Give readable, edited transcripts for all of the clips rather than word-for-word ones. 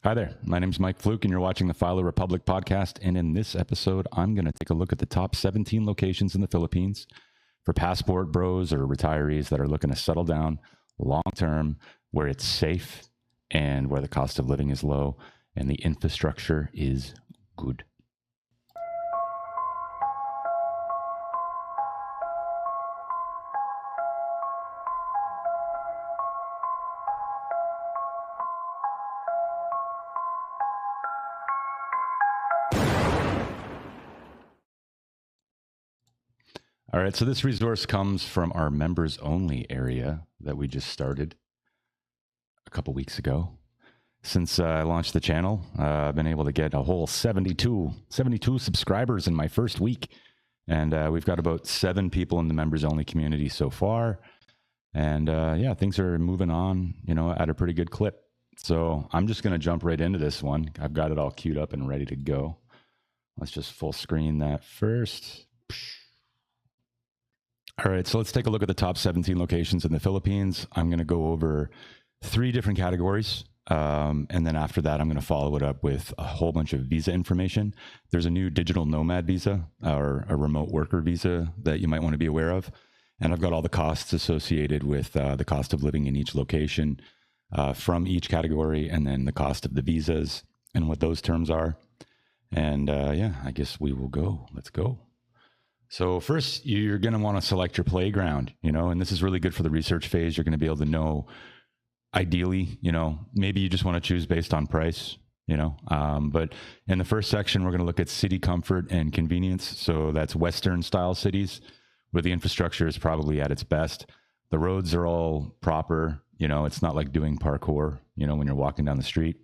Hi there. My name's Mike Fluke, and you're watching the Philo Republic podcast. And in this episode, I'm going to take a look at the top 17 locations in the Philippines for passport bros or retirees that are looking to settle down long term, where it's safe and where the cost of living is low and the infrastructure is good. All right, so this resource comes from our members only area that we just started a couple weeks ago. Since I launched the channel, I've been able to get a whole 72 subscribers in my first week. And we've got about 7 people in the members only community so far. And yeah, things are moving on, at a pretty good clip. So I'm just going to jump right into this one. I've got it all queued up and ready to go. Let's just full screen that first. All right, so let's take a look at the top 17 locations in the Philippines. I'm going to go over 3 different categories. And then after that, I'm going to follow it up with a whole bunch of visa information. There's a new digital nomad visa or a remote worker visa that you might want to be aware of. And I've got all the costs associated with the cost of living in each location from each category, and then the cost of the visas and what those terms are. And yeah, I guess we will go. Let's go. So first, you're going to want to select your playground, and this is really good for the research phase. You're going to be able to know, ideally, maybe you just want to choose based on price, but in the first section, we're going to look at city comfort and convenience. So that's Western style cities where the infrastructure is probably at its best. The roads are all proper, it's not like doing parkour, when you're walking down the street.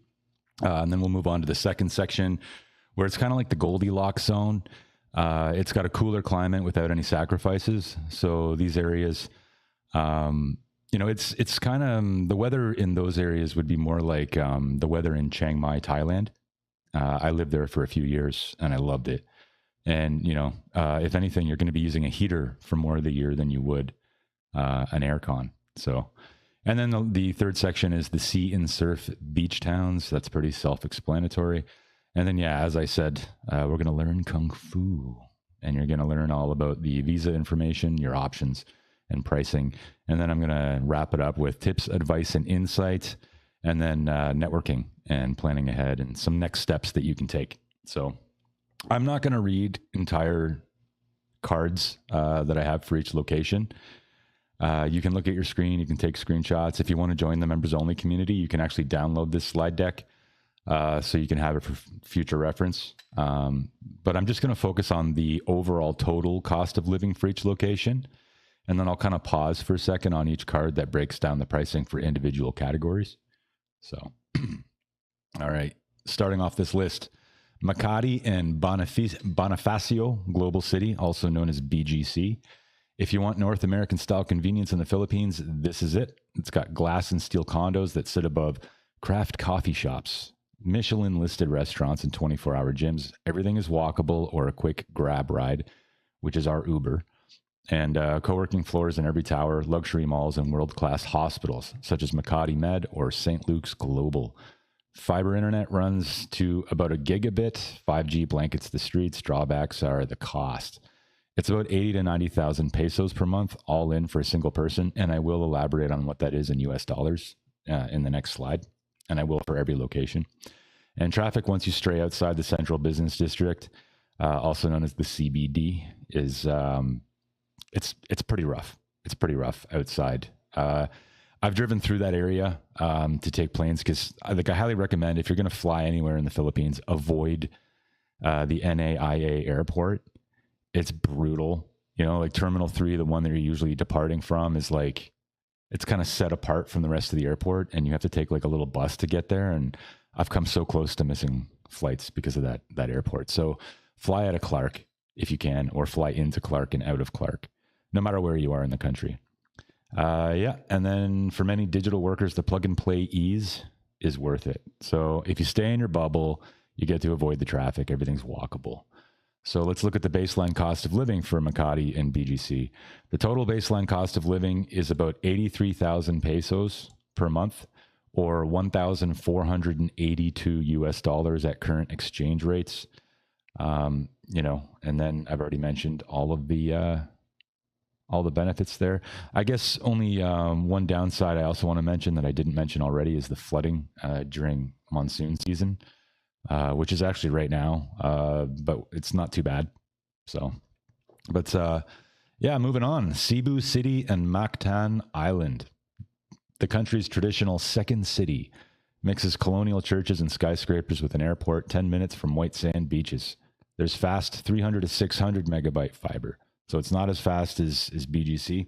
And then we'll move on to the second section where it's kind of like the Goldilocks zone. It's got a cooler climate without any sacrifices. So these areas, it's kind of, the weather in those areas would be more like the weather in Chiang Mai, Thailand. I lived there for a few years and I loved it. And, if anything, you're going to be using a heater for more of the year than you would an aircon. So, and then the third section is the sea and surf beach towns. That's pretty self-explanatory. And then, yeah, as I said, we're going to learn Kung Fu, and you're going to learn all about the visa information, your options, and pricing. And then I'm going to wrap it up with tips, advice, and insights, and then networking and planning ahead and some next steps that you can take. So I'm not going to read entire cards that I have for each location. You can look at your screen. You can take screenshots. If you want to join the members only community, you can actually download this slide deck. So you can have it for future reference. But I'm just going to focus on the overall total cost of living for each location. And then I'll kind of pause for a second on each card that breaks down the pricing for individual categories. So, all right, starting off this list, Makati and Bonifacio Global City, also known as BGC. If you want North American style convenience in the Philippines, this is it. It's got glass and steel condos that sit above craft coffee shops, Michelin listed restaurants, and 24-hour gyms. Everything is walkable or a quick grab ride, which is our Uber, and co-working floors in every tower, luxury malls, and world-class hospitals such as Makati Med or St. Luke's Global. Fiber internet runs to about a gigabit. 5G blankets the streets. Drawbacks are the cost. It's about 80 to 90,000 pesos per month, all in for a single person, and I will elaborate on what that is in US dollars in the next slide. And I will for every location. And traffic, once you stray outside the central business district, also known as the CBD, is it's pretty rough. It's pretty rough outside. I've driven through that area to take planes because I highly recommend, if you're going to fly anywhere in the Philippines, avoid the NAIA airport. It's brutal. Like Terminal 3, the one that you're usually departing from, is like, it's kind of set apart from the rest of the airport, and you have to take like a little bus to get there. And I've come so close to missing flights because of that airport. So fly out of Clark if you can, or fly into Clark and out of Clark, no matter where you are in the country. Yeah. And then for many digital workers, the plug and play ease is worth it. So if you stay in your bubble, you get to avoid the traffic. Everything's walkable. So let's look at the baseline cost of living for Makati and BGC. The total baseline cost of living is about 83,000 pesos per month, or 1,482 US dollars at current exchange rates. You know, and then I've already mentioned all the benefits there. I guess only one downside I also want to mention that I didn't mention already is the flooding during monsoon season, which is actually right now, but it's not too bad. So, but yeah, moving on. Cebu City and Mactan Island, the country's traditional second city, mixes colonial churches and skyscrapers with an airport 10 minutes from white sand beaches. There's fast 300 to 600 megabyte fiber. So it's not as fast as BGC.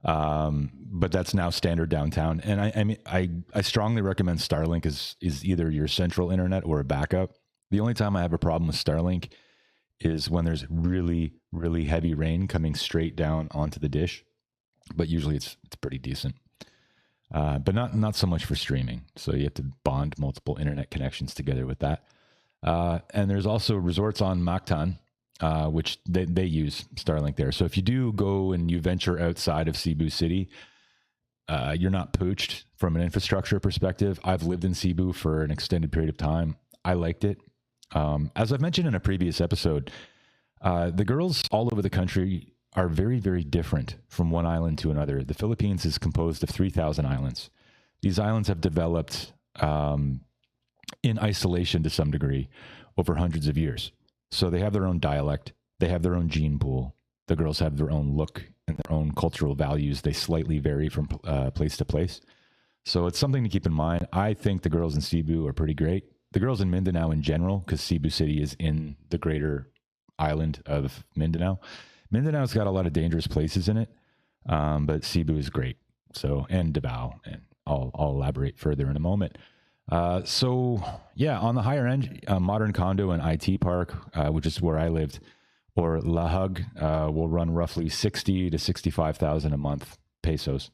But that's now standard downtown. And I mean, I strongly recommend Starlink is either your central internet or a backup. The only time I have a problem with Starlink is when there's really, really heavy rain coming straight down onto the dish. But usually it's pretty decent. But not so much for streaming. So you have to bond multiple internet connections together with that. And there's also resorts on Mactan, which they use Starlink there. So if you do go and you venture outside of Cebu City, you're not pooched from an infrastructure perspective. I've lived in Cebu for an extended period of time. I liked it. As I've mentioned in a previous episode, the girls all over the country are very, very different from one island to another. The Philippines is composed of 3,000 islands. These islands have developed in isolation to some degree over hundreds of years. So they have their own dialect. They have their own gene pool. The girls have their own look and their own cultural values. They slightly vary from place to place. So it's something to keep in mind. I think the girls in Cebu are pretty great. The girls in Mindanao in general, because Cebu City is in the greater island of Mindanao. Mindanao's got a lot of dangerous places in it, but Cebu is great. So, and Davao, and I'll elaborate further in a moment. So yeah, on the higher end, modern condo and IT park, which is where I lived, or Lahug, will run roughly 60 to 65,000 a month pesos,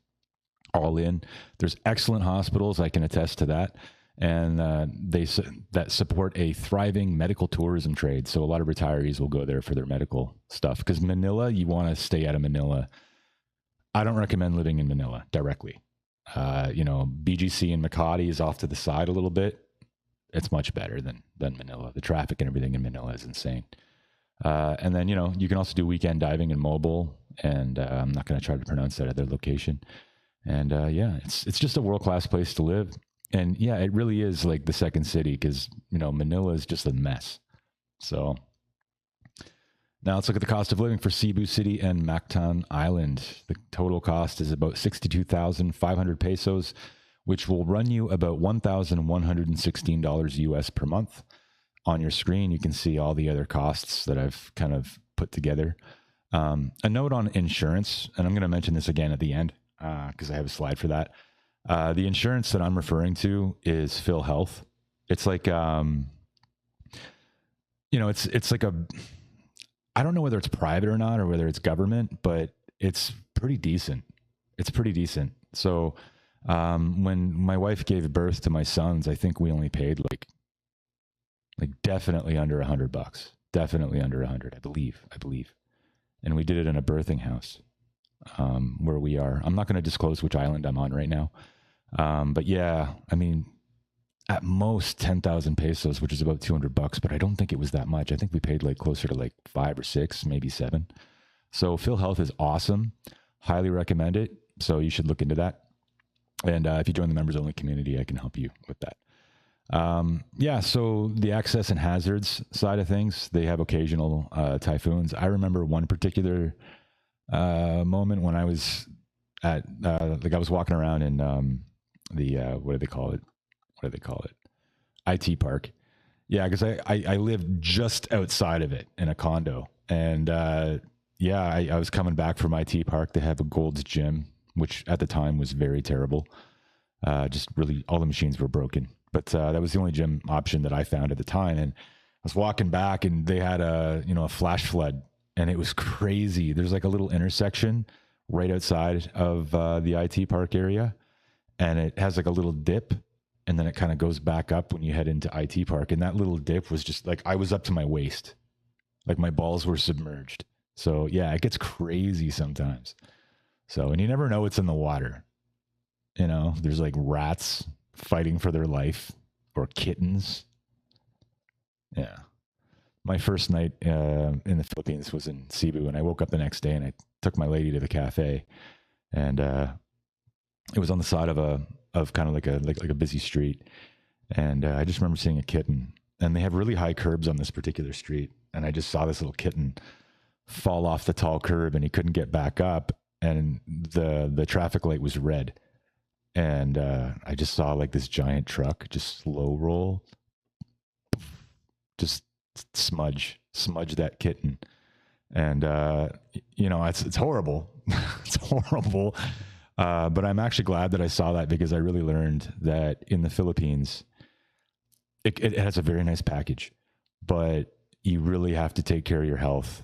all in. There's excellent hospitals, I can attest to that. And that support a thriving medical tourism trade. So a lot of retirees will go there for their medical stuff. Because Manila, you want to stay out of Manila. I don't recommend living in Manila directly. You know, BGC and Makati is off to the side a little bit. It's much better than Manila. The traffic and everything in Manila is insane. And then, you know, you can also do weekend diving in Mobile. And I'm not going to try to pronounce that other location. And yeah, it's just a world-class place to live. And yeah, it really is like the second city because, you know, Manila is just a mess. So now let's look at the cost of living for Cebu City and Mactan Island. The total cost is about 62,500 pesos, which will run you about $1,116 US per month. On your screen, you can see all the other costs that I've kind of put together. A note on insurance, and I'm going to mention this again at the end because I have a slide for that. The insurance that I'm referring to is Phil Health. It's like, you know, it's like I don't know whether it's private or not, or whether it's government, but it's pretty decent. It's pretty decent. So, when my wife gave birth to my sons, I think we only paid like definitely under $100, definitely under 100, I believe. And we did it in a birthing house, where we are. I'm not going to disclose which island I'm on right now. But yeah, I mean, at most 10,000 pesos, which is about $200, but I don't think it was that much. I think we paid like closer to like 5 or 6, maybe 7. So Phil Health is awesome. Highly recommend it. So you should look into that. And if you join the members only community, I can help you with that. Yeah. So the access and hazards side of things, they have occasional, typhoons. I remember one particular, moment when I was at, like I was walking around in, what do they call it? IT park. Yeah. Cause I lived just outside of it in a condo. And, yeah, I was coming back from IT park to have a Gold's Gym, which at the time was very terrible. Just really all the machines were broken, but, that was the only gym option that I found at the time. And I was walking back and they had a flash flood, and it was crazy. There's like a little intersection right outside of, the IT park area, and it has like a little dip, and then it kind of goes back up when you head into IT park. And that little dip was just like, I was up to my waist, like my balls were submerged. So yeah, it gets crazy sometimes. So, and you never know what's in the water. You know, there's like rats fighting for their life or kittens. Yeah. My first night in the Philippines was in Cebu, and I woke up the next day and I took my lady to the cafe, and it was on the side of kind of like a busy street, and I just remember seeing a kitten, and they have really high curbs on this particular street, and I just saw this little kitten fall off the tall curb, and he couldn't get back up, and the traffic light was red, and I just saw like this giant truck just slow roll, just smudge that kitten, and you know, it's horrible. It's horrible. But I'm actually glad that I saw that, because I really learned that in the Philippines, it has a very nice package, but you really have to take care of your health.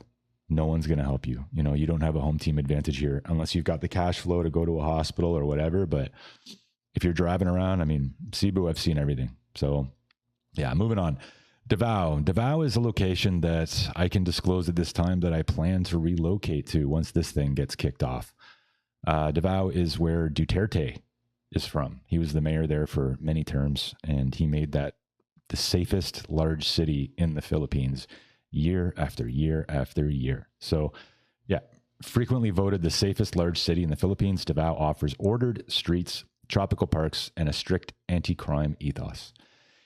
No one's going to help you. You know, you don't have a home team advantage here unless you've got the cash flow to go to a hospital or whatever. But if you're driving around, I mean, Cebu, I've seen everything. So yeah, moving on. Davao. Davao is a location that I can disclose at this time that I plan to relocate to once this thing gets kicked off. Davao is where Duterte is from. He was the mayor there for many terms, and he made that the safest large city in the Philippines year after year after year. So, yeah, frequently voted the safest large city in the Philippines, Davao offers ordered streets, tropical parks, and a strict anti-crime ethos.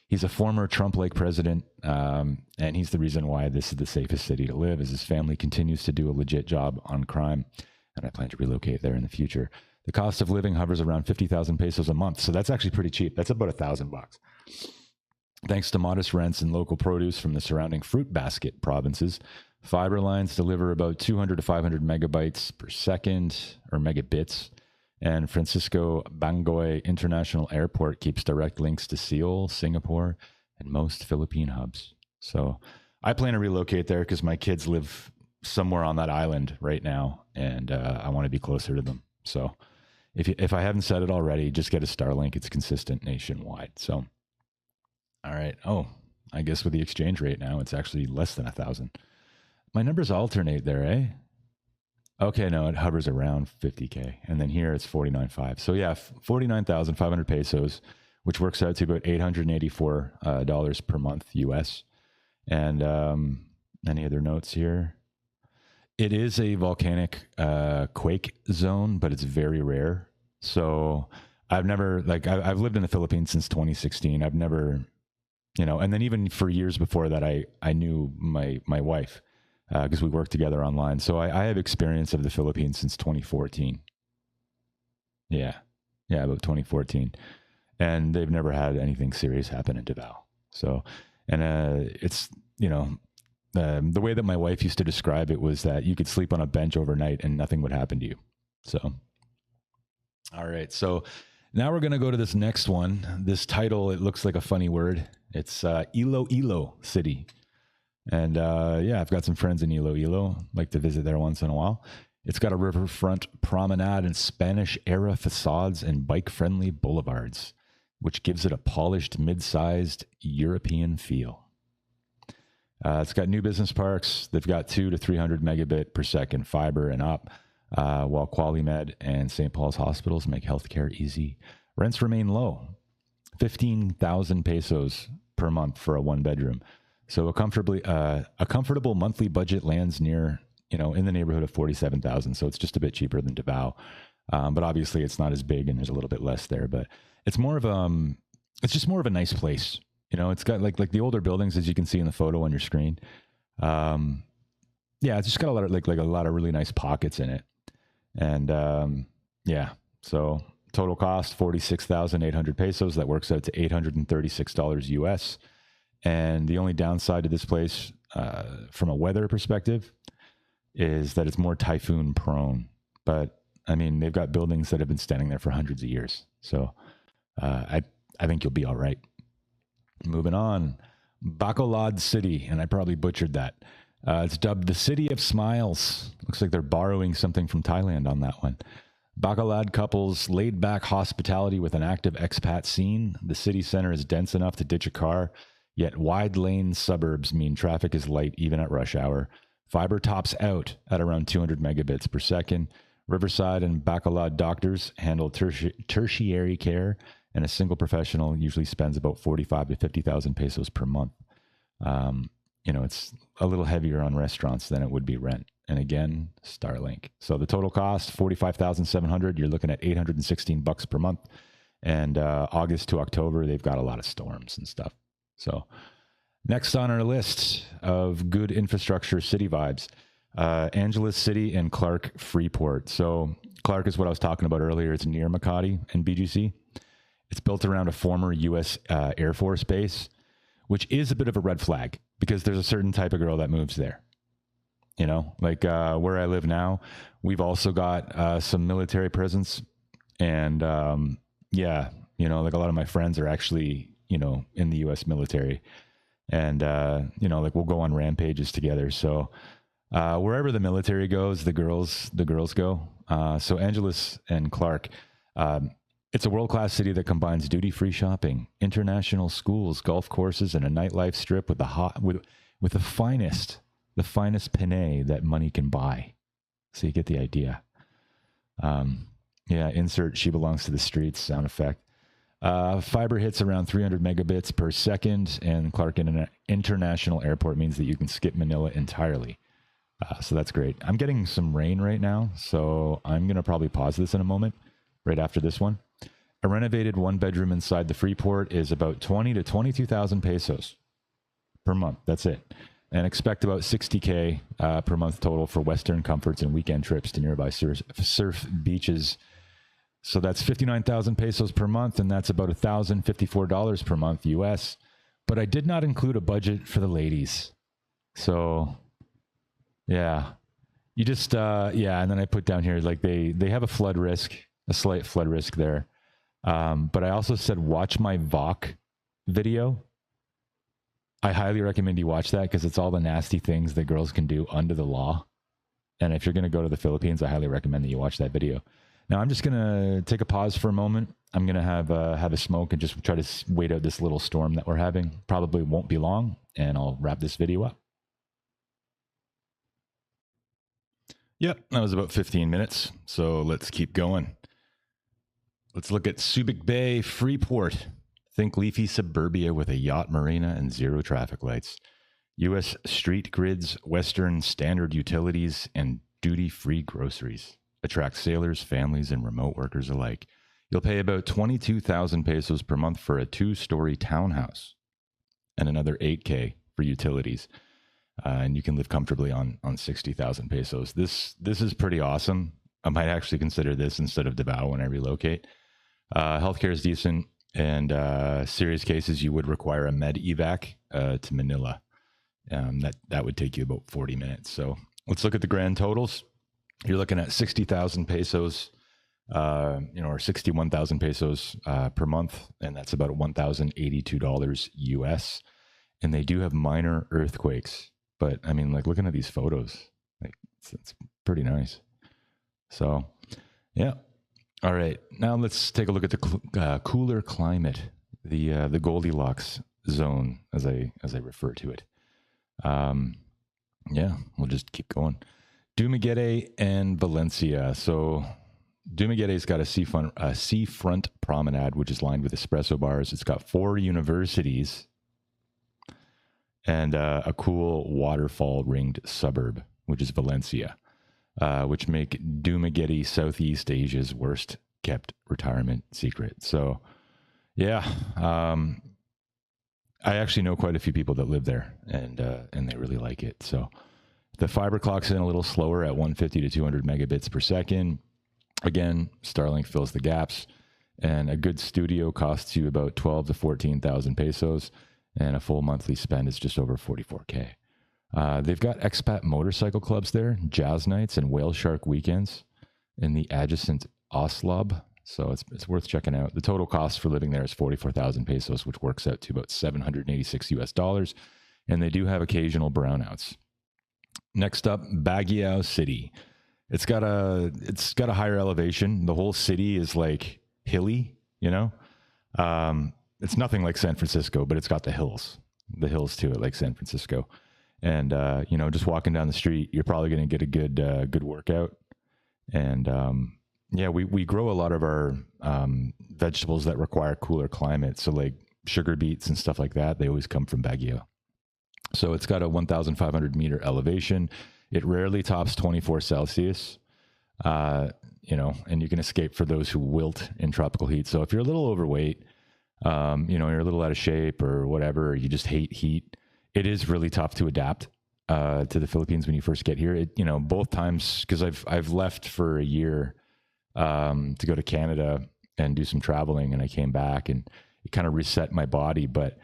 He's a former Trump-like president, and he's the reason why this is the safest city to live, as his family continues to do a legit job on crime, and I plan to relocate there in the future. The cost of living hovers around 50,000 pesos a month, so that's actually pretty cheap. That's about $1,000. Thanks to modest rents and local produce from the surrounding fruit basket provinces, fiber lines deliver about 200 to 500 megabytes per second, or megabits, and Francisco Bangoy International Airport keeps direct links to Seoul, Singapore, and most Philippine hubs. So I plan to relocate there because my kids live somewhere on that island right now, and I want to be closer to them. So if I haven't said it already, just get a Starlink. It's consistent nationwide. So, all right. Oh, I guess with the exchange rate now, it's actually less than 1,000. My numbers alternate there, eh? Okay, no, it hovers around 50K. And then here it's 49.5. So yeah, 49,500 pesos, which works out to about $884 per month US. And any other notes here? It is a volcanic quake zone, but it's very rare. So I've never, like, I've lived in the Philippines since 2016. I've never, you know, and then even for years before that, I knew my wife, because we worked together online. So I have experience of the Philippines since 2014. Yeah, about 2014. And they've never had anything serious happen in Davao. So, and it's, you know, the way that my wife used to describe it was that you could sleep on a bench overnight and nothing would happen to you. So, all right. So now we're going to go to this next one. This title, it looks like a funny word. It's Iloilo City. And yeah, I've got some friends in Iloilo. Like to visit there once in a while. It's got a riverfront promenade and Spanish-era facades and bike-friendly boulevards, which gives it a polished, mid-sized European feel. It's got new business parks. They've got 200 to 300 megabit per second fiber and up, while QualiMed and St. Paul's hospitals make healthcare easy. Rents remain low, 15,000 pesos per month for a one-bedroom. So a comfortable monthly budget lands near, you know, in the neighborhood of 47,000. So it's just a bit cheaper than Davao. But obviously it's not as big and there's a little bit less there, but it's more of, it's just more of a nice place. You know, it's got like the older buildings, as you can see in the photo on your screen. Yeah, it's just got a lot of like a lot of really nice pockets in it. And yeah, so total cost 46,800 pesos. That works out to $836 US. And the only downside to this place, from a weather perspective, is that it's more typhoon prone. But I mean, they've got buildings that have been standing there for hundreds of years. So I think you'll be all right. Moving on, Bacolod City, and I probably butchered that. It's dubbed the City of Smiles. Looks like they're borrowing something from Thailand on that one. Bacolod couples laid-back hospitality with an active expat scene. The city center is dense enough to ditch a car, yet wide-lane suburbs mean traffic is light even at rush hour. Fiber tops out at around 200 megabits per second. Riverside and Bacolod doctors handle tertiary care, and a single professional usually spends about 45 to 50,000 pesos per month. It's a little heavier on restaurants than it would be rent. And again, Starlink. So the total cost, 45,700. You're looking at $816 per month. And August to October, they've got a lot of storms and stuff. So next on our list of good infrastructure city vibes, Angeles City and Clark Freeport. So Clark is what I was talking about earlier. It's near Makati and BGC. It's built around a former U.S. Air Force base, which is a bit of a red flag because there's a certain type of girl that moves there. Like where I live now, we've also got some military presence. And like a lot of my friends are actually, in the U.S. military. And, like we'll go on rampages together. So wherever the military goes, the girls go. So Angeles and Clark, it's a world-class city that combines duty-free shopping, international schools, golf courses, and a nightlife strip with the finest Pinay that money can buy. So you get the idea. Insert "She Belongs to the Streets" sound effect. Fiber hits around 300 megabits per second, and Clark International Airport means that you can skip Manila entirely. So that's great. I'm getting some rain right now, so I'm going to probably pause this in a moment, right after this one. A renovated one-bedroom inside the Freeport is about 20 to 22,000 pesos per month. That's it. And expect about 60K per month total for Western comforts and weekend trips to nearby surf beaches. So that's 59,000 pesos per month, and that's about $1,054 per month US. But I did not include a budget for the ladies. So, yeah. You just, and then I put down here, like they have a slight flood risk there. But I also said, watch my VOC video. I highly recommend you watch that because it's all the nasty things that girls can do under the law. And if you're going to go to the Philippines, I highly recommend that you watch that video. Now, I'm just going to take a pause for a moment. I'm going to have a smoke and just try to wait out this little storm that we're having. Probably won't be long, and I'll wrap this video up. Yep, that was about 15 minutes. So let's keep going. Let's look at Subic Bay, Freeport. Think leafy suburbia with a yacht marina and zero traffic lights. U.S. street grids, Western standard utilities, and duty-free groceries. Attract sailors, families, and remote workers alike. You'll pay about 22,000 pesos per month for a 2-story townhouse and another 8K for utilities. And you can live comfortably on 60,000 pesos. This is pretty awesome. I might actually consider this instead of Davao when I relocate. Healthcare is decent, and serious cases, you would require a med evac to Manila. That would take you about 40 minutes. So let's look at the grand totals. You're looking at 60,000 pesos, or 61,000 pesos per month, and that's about $1,082 US. And they do have minor earthquakes, but I mean, like looking at these photos, like it's pretty nice. So, yeah. All right, now let's take a look at the cooler climate, the Goldilocks zone, as I refer to it. We'll just keep going. Dumaguete and Valencia. So Dumaguete's got a seafront promenade, which is lined with espresso bars. It's got 4 universities and a cool waterfall ringed suburb, which is Valencia. Which make Dumaguete Southeast Asia's worst kept retirement secret. So, yeah, I actually know quite a few people that live there, and they really like it. So, the fiber clock's in a little slower at 150 to 200 megabits per second. Again, Starlink fills the gaps, and a good studio costs you about 12 to 14,000 pesos, and a full monthly spend is just over 44K. They've got expat motorcycle clubs there, jazz nights, and whale shark weekends in the adjacent Oslob. So it's worth checking out. The total cost for living there is 44,000 pesos, which works out to about $786 US. And they do have occasional brownouts. Next up, Baguio City. It's got a higher elevation. The whole city is like hilly, It's nothing like San Francisco, but it's got the hills to it, like San Francisco. And, just walking down the street, you're probably going to get a good workout. And yeah, we grow a lot of our vegetables that require cooler climate. So like sugar beets and stuff like that, they always come from Baguio. So it's got a 1,500 meter elevation. It rarely tops 24 Celsius. You know, and you can escape for those who wilt in tropical heat. So if you're a little overweight, you know, you're a little out of shape or whatever, or you just hate heat, it is really tough to adapt to the Philippines when you first get here. It, you know, both times, because I've left for a year to go to Canada and do some traveling, and I came back and it kind of reset my body. But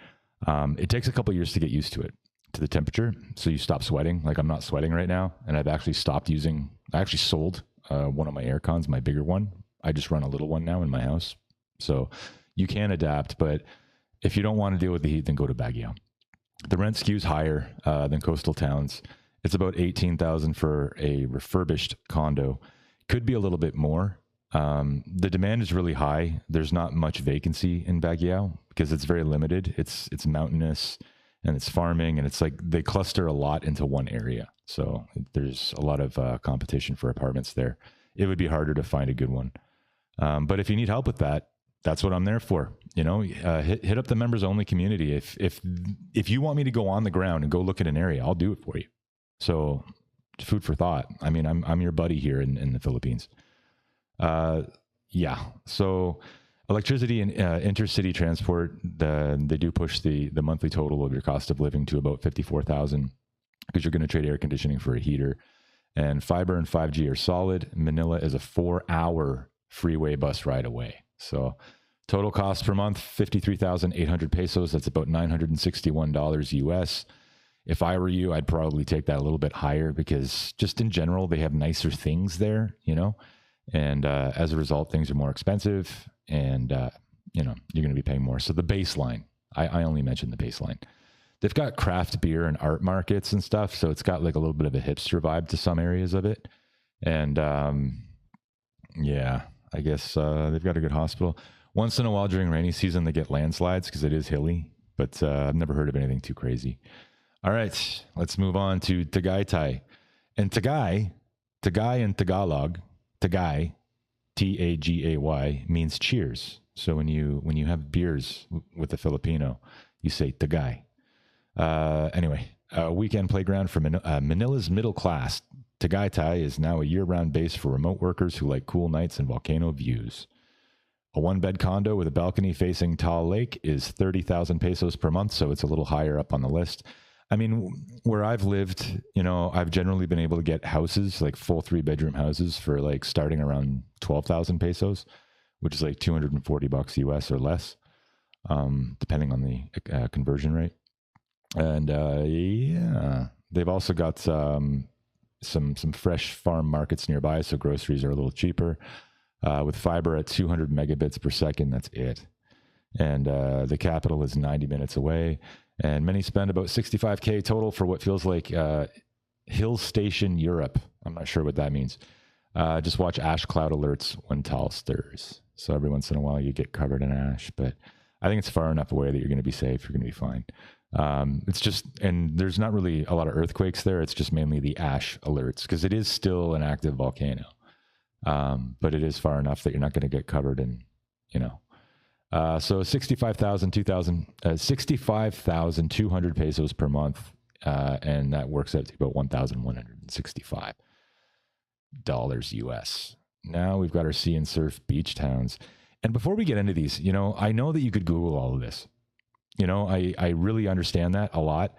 it takes a couple years to get used to it, to the temperature. So you stop sweating. Like I'm not sweating right now, and I've actually stopped using. I actually sold one of my air cons, my bigger one. I just run a little one now in my house. So you can adapt, but if you don't want to deal with the heat, then go to Baguio. The rent skews higher than coastal towns. It's about 18,000 for a refurbished condo. Could be a little bit more. The demand is really high. There's not much vacancy in Baguio because it's very limited. It's mountainous and it's farming, and it's like they cluster a lot into one area. So there's a lot of competition for apartments there. It would be harder to find a good one. But if you need help with that, that's what I'm there for. You know, hit up the members only community. If you want me to go on the ground and go look at an area, I'll do it for you. So food for thought. I mean, I'm your buddy here in the Philippines. Yeah. So electricity and intercity transport, they do push the monthly total of your cost of living to about 54,000 because you're going to trade air conditioning for a heater. And fiber and 5G are solid. Manila is a 4-hour freeway bus ride away. So total cost per month, 53,800 pesos. That's about $961 US. If I were you, I'd probably take that a little bit higher because just in general, they have nicer things there, you know, and as a result, things are more expensive and, you know, you're going to be paying more. So the baseline, I only mentioned the baseline. They've got craft beer and art markets and stuff. So it's got like a little bit of a hipster vibe to some areas of it. And yeah, I guess they've got a good hospital. Once in a while during rainy season, they get landslides because it is hilly, but I've never heard of anything too crazy. All right, let's move on to Tagaytay. And Tagay in Tagalog, Tagay, Tagay, means cheers. So when you have beers with a Filipino, you say Tagay. Anyway, a weekend playground for Manila's middle class. Tagaytay is now a year-round base for remote workers who like cool nights and volcano views. A one-bed condo with a balcony facing Taal Lake is 30,000 pesos per month, so it's a little higher up on the list. I mean, where I've lived, you know, I've generally been able to get houses, like full 3-bedroom houses for like starting around 12,000 pesos, which is like $240 US or less, depending on the conversion rate. And yeah, they've also got some fresh farm markets nearby, so groceries are a little cheaper. With fiber at 200 megabits per second, that's it. And the capital is 90 minutes away. And many spend about 65K total for what feels like Hill Station Europe. I'm not sure what that means. Just watch ash cloud alerts when Taal stirs. So every once in a while you get covered in ash, but I think it's far enough away that you're going to be safe. You're going to be fine. It's just, and there's not really a lot of earthquakes there. It's just mainly the ash alerts because it is still an active volcano. But it is far enough that you're not going to get covered in, you know. So 65,200 pesos per month, and that works out to about $1,165 US. Now we've got our sea and surf beach towns. And before we get into these, you know, I know that you could Google all of this. You know, I really understand that a lot.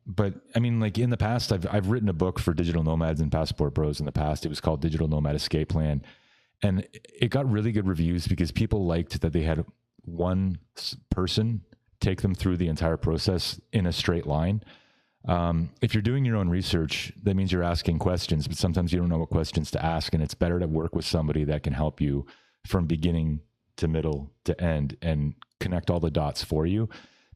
But I mean, like in the past, I've written a book for digital nomads and passport bros in the past. It was called Digital Nomad Escape Plan. And it got really good reviews because people liked that they had one person take them through the entire process in a straight line. If you're doing your own research, that means you're asking questions, but sometimes you don't know what questions to ask. And it's better to work with somebody that can help you from beginning to middle to end and connect all the dots for you.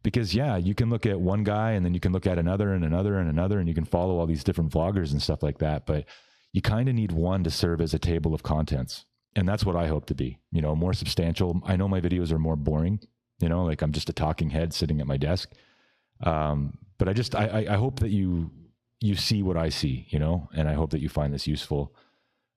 Because yeah, you can look at one guy and then you can look at another and another and another, and you can follow all these different vloggers and stuff like that. But you kind of need one to serve as a table of contents. And that's what I hope to be, you know, more substantial. I know my videos are more boring, you know, like I'm just a talking head sitting at my desk. But I hope that you see what I see, you know, and I hope that you find this useful.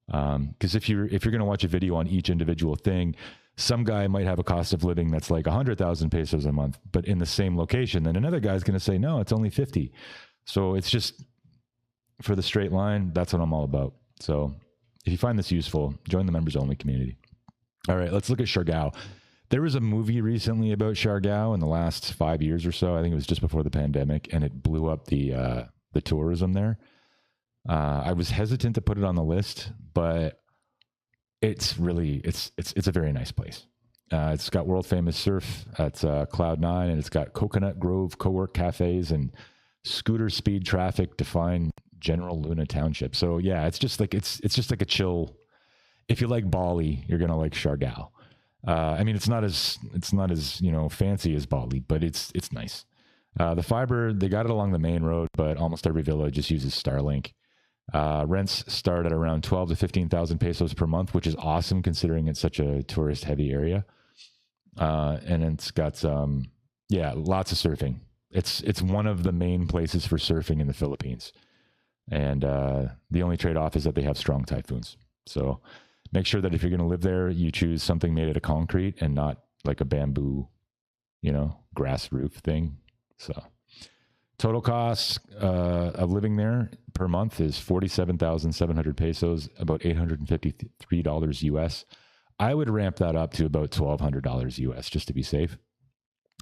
Because if you're going to watch a video on each individual thing, some guy might have a cost of living that's like 100,000 pesos a month, but in the same location, then another guy's going to say, no, it's only 50. So it's just for the straight line. That's what I'm all about. So if you find this useful, join the members only community. All right, let's look at Siargao. There was a movie recently about Siargao in the last 5 years or so. I think it was just before the pandemic, and it blew up the tourism there. I was hesitant to put it on the list, but it's really it's a very nice place. It's got world famous surf at Cloud9, and it's got Coconut Grove co-work cafes and scooter speed traffic define General Luna Township. So yeah, it's just like it's just like a chill. If you like Bali, you're gonna like Siargao. I mean, it's not as fancy as Bali, but it's nice. The fiber, they got it along the main road, but almost every villa just uses Starlink. Rents start at around 12 to 15,000 pesos per month, which is awesome considering it's such a tourist heavy area. And it's got lots of surfing. It's one of the main places for surfing in the Philippines. And the only trade-off is that they have strong typhoons. So make sure that if you're going to live there, you choose something made out of concrete and not like a bamboo, grass roof thing. So total cost of living there per month is 47,700 pesos, about $853 US. I would ramp that up to about $1,200 US just to be safe.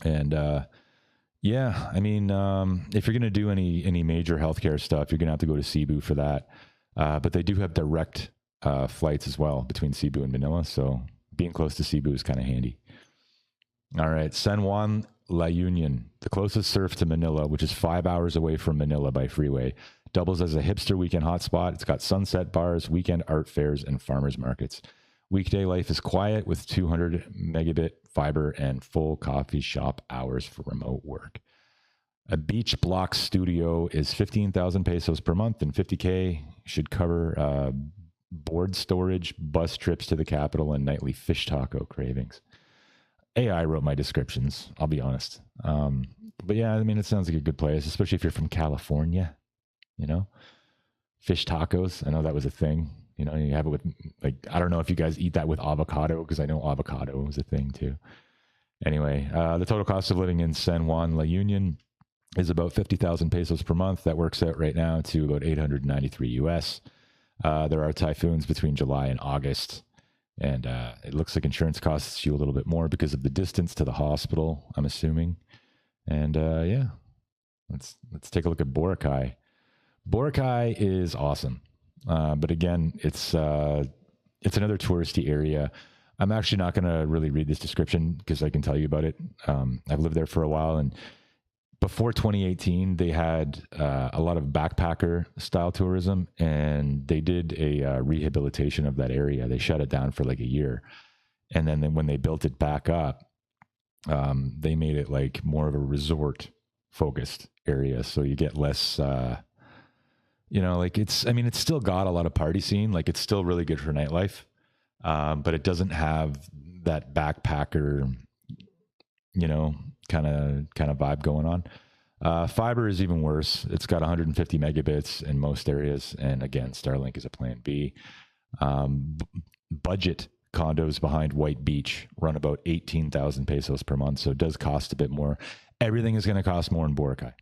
And yeah, I mean, if you're going to do any major healthcare stuff, you're going to have to go to Cebu for that. But they do have direct flights as well between Cebu and Manila. So being close to Cebu is kind of handy. All right, San Juan La Union, the closest surf to Manila, which is 5 hours away from Manila by freeway, doubles as a hipster weekend hotspot. It's got sunset bars, weekend art fairs, and farmers markets. Weekday life is quiet with 200 megabit fiber and full coffee shop hours for remote work. A beach block studio is 15,000 pesos per month, and 50K should cover board storage, bus trips to the capital, and nightly fish taco cravings. AI wrote my descriptions, I'll be honest. But yeah, I mean, it sounds like a good place, especially if you're from California, fish tacos. I know that was a thing, you have it with, like, I don't know if you guys eat that with avocado, because I know avocado was a thing too. Anyway, the total cost of living in San Juan La Union is about 50,000 pesos per month. That works out right now to about 893 US. There are typhoons between July and August. And it looks like insurance costs you a little bit more because of the distance to the hospital, I'm assuming. And yeah, let's take a look at Boracay. Boracay is awesome, but again, it's another touristy area. I'm actually not going to really read this description because I can tell you about it. I've lived there for a while, and before 2018, they had a lot of backpacker style tourism, and they did a rehabilitation of that area. They shut it down for like a year. And then when they built it back up, they made it like more of a resort focused area. So you get less, like it's still got a lot of party scene. Like it's still really good for nightlife. But it doesn't have that backpacker, kind of vibe going on. Fiber is even worse. It's got 150 megabits in most areas. And again, Starlink is a plan B. Budget condos behind White Beach run about 18,000 pesos per month. So it does cost a bit more. Everything is going to cost more in Boracay.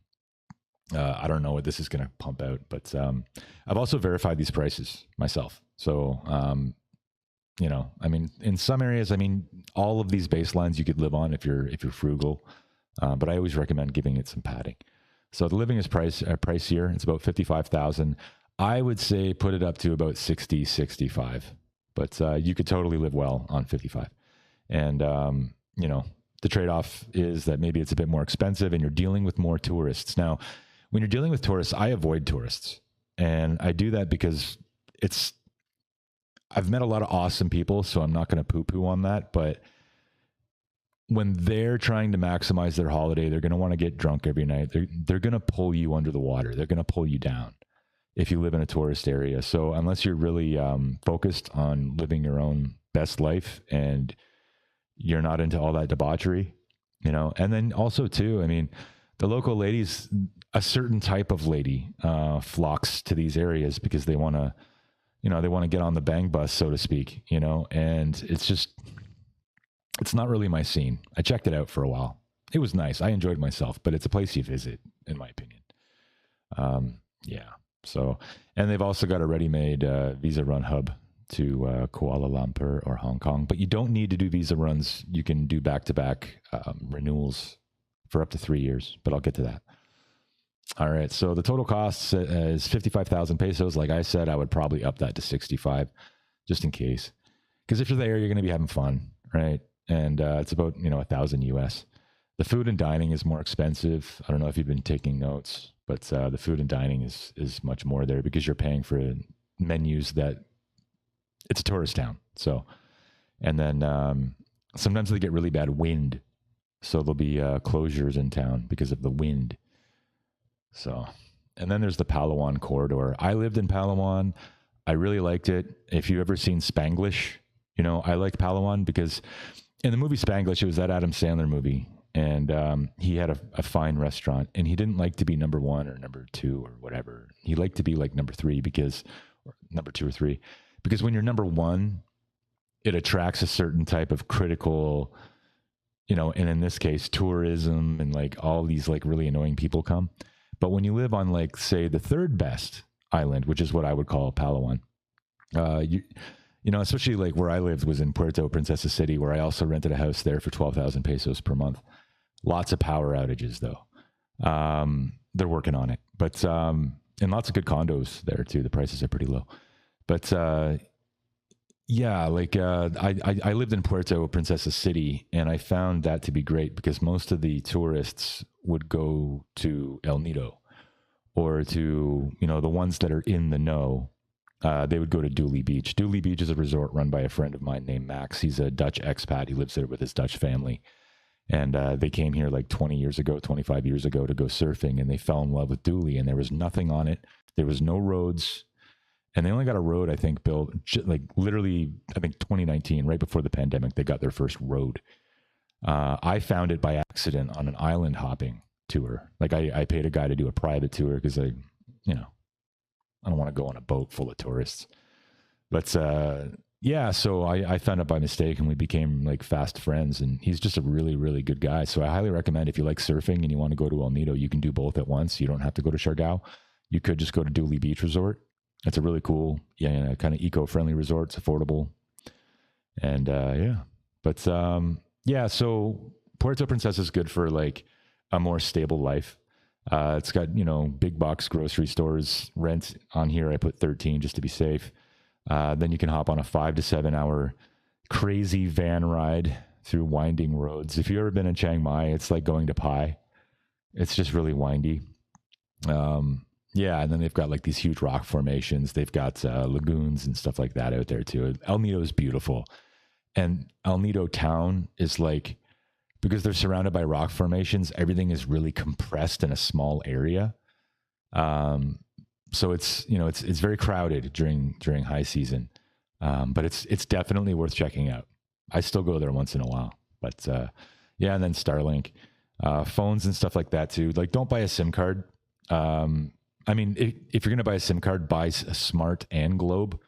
I don't know what this is going to pump out, but I've also verified these prices myself. So, in some areas, all of these baselines you could live on if you're frugal, but I always recommend giving it some padding. So the living is pricier. It's about 55,000. I would say put it up to about 60, 65, but you could totally live well on 55. And the trade-off is that maybe it's a bit more expensive, and you're dealing with more tourists. Now, when you're dealing with tourists, I avoid tourists, and I do that because I've met a lot of awesome people, so I'm not going to poo-poo on that. But when they're trying to maximize their holiday, they're going to want to get drunk every night. They're going to pull you under the water. They're going to pull you down if you live in a tourist area. So unless you're really focused on living your own best life and you're not into all that debauchery, and then also too, the local ladies, a certain type of lady flocks to these areas because they want to, they want to get on the bang bus, so to speak, and it's not really my scene. I checked it out for a while. It was nice. I enjoyed myself, but it's a place you visit, in my opinion. Yeah. So, and they've also got a ready-made visa run hub to Kuala Lumpur or Hong Kong, but you don't need to do visa runs. You can do back-to-back renewals for up to 3 years, but I'll get to that. All right. So the total cost is 55,000 pesos. Like I said, I would probably up that to 65 just in case. Because if you're there, you're going to be having fun, right? And it's about, 1,000 US. The food and dining is more expensive. I don't know if you've been taking notes, but the food and dining is much more there because you're paying for menus that it's a tourist town. So, and then sometimes they get really bad wind. So there'll be closures in town because of the wind. So, and then there's the Palawan corridor. I lived in Palawan. I really liked it. If you've ever seen Spanglish, I liked Palawan because in the movie Spanglish, it was that Adam Sandler movie. And he had a fine restaurant, and he didn't like to be number 1 or number 2 or whatever. He liked to be like number 3 or number 2 or 3, because when you're number 1, it attracts a certain type of critical, and in this case, tourism and like all these like really annoying people come. But when you live on like, say, the third best island, which is what I would call Palawan, especially like where I lived was in Puerto Princesa City, where I also rented a house there for 12,000 pesos per month. Lots of power outages though. They're working on it, but, and lots of good condos there too. The prices are pretty low, but, yeah, like, I lived in Puerto Princesa City, and I found that to be great because most of the tourists would go to El Nido or to, the ones that are in the know. They would go to Dooley Beach. Dooley Beach is a resort run by a friend of mine named Max. He's a Dutch expat. He lives there with his Dutch family. And they came here like 20 years ago, 25 years ago to go surfing, and they fell in love with Dooley, and there was nothing on it. There was no roads. And they only got a road, I think, built like literally, I think 2019, right before the pandemic, they got their first road. I found it by accident on an island hopping tour. Like I paid a guy to do a private tour because I don't want to go on a boat full of tourists. But yeah, so I found it by mistake, and we became like fast friends, and he's just a really, really good guy. So I highly recommend if you like surfing and you want to go to El Nido, you can do both at once. You don't have to go to Siargao. You could just go to Dooley Beach Resort. It's a really cool, kind of eco-friendly resort. It's affordable. And yeah, but yeah, so Puerto Princesa is good for like a more stable life. It's got, big box grocery stores. Rent on here, I put 13 just to be safe. Then you can hop on a 5 to 7 hour crazy van ride through winding roads. If you've ever been in Chiang Mai, it's like going to Pai. It's just really windy. Yeah, and then they've got like these huge rock formations. They've got lagoons and stuff like that out there too. El Nido is beautiful. And El Nido town is like, because they're surrounded by rock formations, everything is really compressed in a small area. So it's, it's very crowded during high season. But it's definitely worth checking out. I still go there once in a while, but yeah. And then Starlink, phones and stuff like that too. Like, don't buy a SIM card. I mean, if you're going to buy a SIM card, buy a Smart and Globe,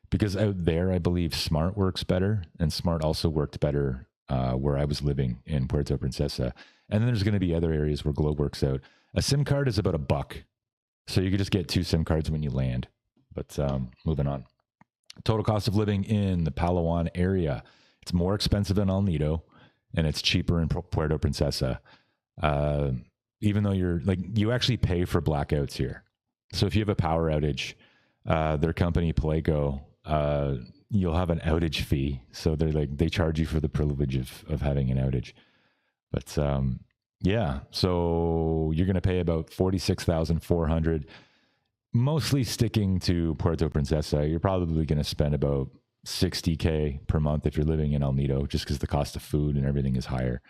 because out there, I believe Smart works better, and Smart also worked better where I was living in Puerto Princesa. And then there's going to be other areas where Globe works out. A SIM card is about $1, so you could just get 2 SIM cards when you land. But moving on. Total cost of living in the Palawan area. It's more expensive than El Nido, and it's cheaper in Puerto Princesa. Even though you actually pay for blackouts here. So if you have a power outage, their company Palago, you'll have an outage fee. So they charge you for the privilege of having an outage. But yeah, so you're going to pay about 46,400, mostly sticking to Puerto Princesa. You're probably going to spend about 60K per month if you're living in El Nido, just because the cost of food and everything is higher.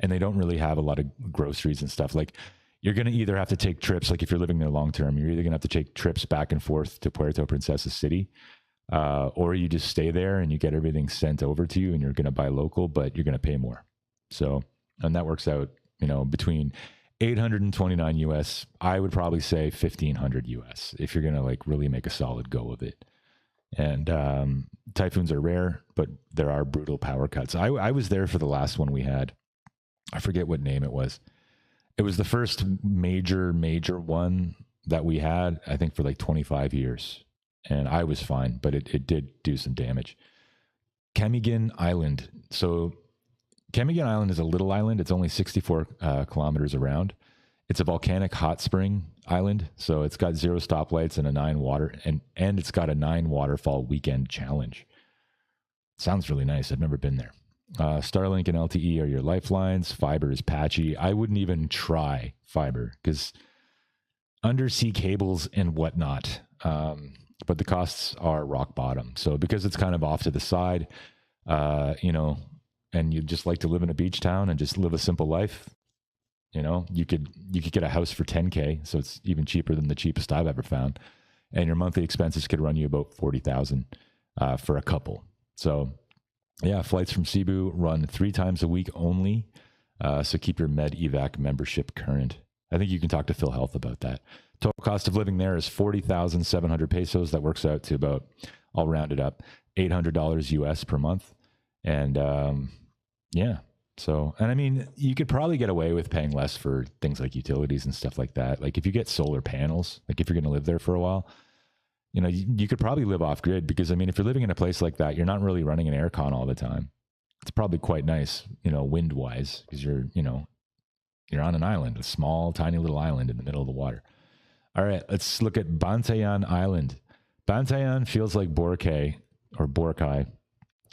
And they don't really have a lot of groceries and stuff. Like, you're going to either have to take trips, like if you're living there long term, you're either going to have to take trips back and forth to Puerto Princesa City, or you just stay there and you get everything sent over to you, and you're going to buy local, but you're going to pay more. So, and that works out, between 829 US, I would probably say 1,500 US if you're going to like really make a solid go of it. And typhoons are rare, but there are brutal power cuts. I was there for the last one we had. I forget what name it was. It was the first major one that we had, I think, for like 25 years. And I was fine, but it did do some damage. Camiguin Island. So Camiguin Island is a little island. It's only 64 kilometers around. It's a volcanic hot spring island. So it's got 0 stoplights and a 9 water, and it's got a 9 waterfall weekend challenge. Sounds really nice. I've never been there. Starlink and LTE are your lifelines. Fiber is patchy. I wouldn't even try fiber because undersea cables and whatnot. But the costs are rock bottom. So because it's kind of off to the side, you know, and you just like to live in a beach town and just live a simple life, you know, you could get a house for $10K. So it's even cheaper than the cheapest I've ever found. And your monthly expenses could run you about $40,000 for a couple. So yeah, flights from Cebu run 3 times a week only. So keep your Med Evac membership current. I think you can talk to Phil Health about that. Total cost of living there is 40,700 pesos. That works out to about, I'll round it up, $800 US per month. And yeah, so, and I mean, you could probably get away with paying less for things like utilities and stuff like that. Like if you get solar panels, like if you're going to live there for a while, you know, you could probably live off grid because, I mean, if you're living in a place like that, you're not really running an aircon all the time. It's probably quite nice, you know, wind wise, because you're on an island, a small, tiny little island in the middle of the water. All right, let's look at Bantayan Island. Bantayan feels like Boracay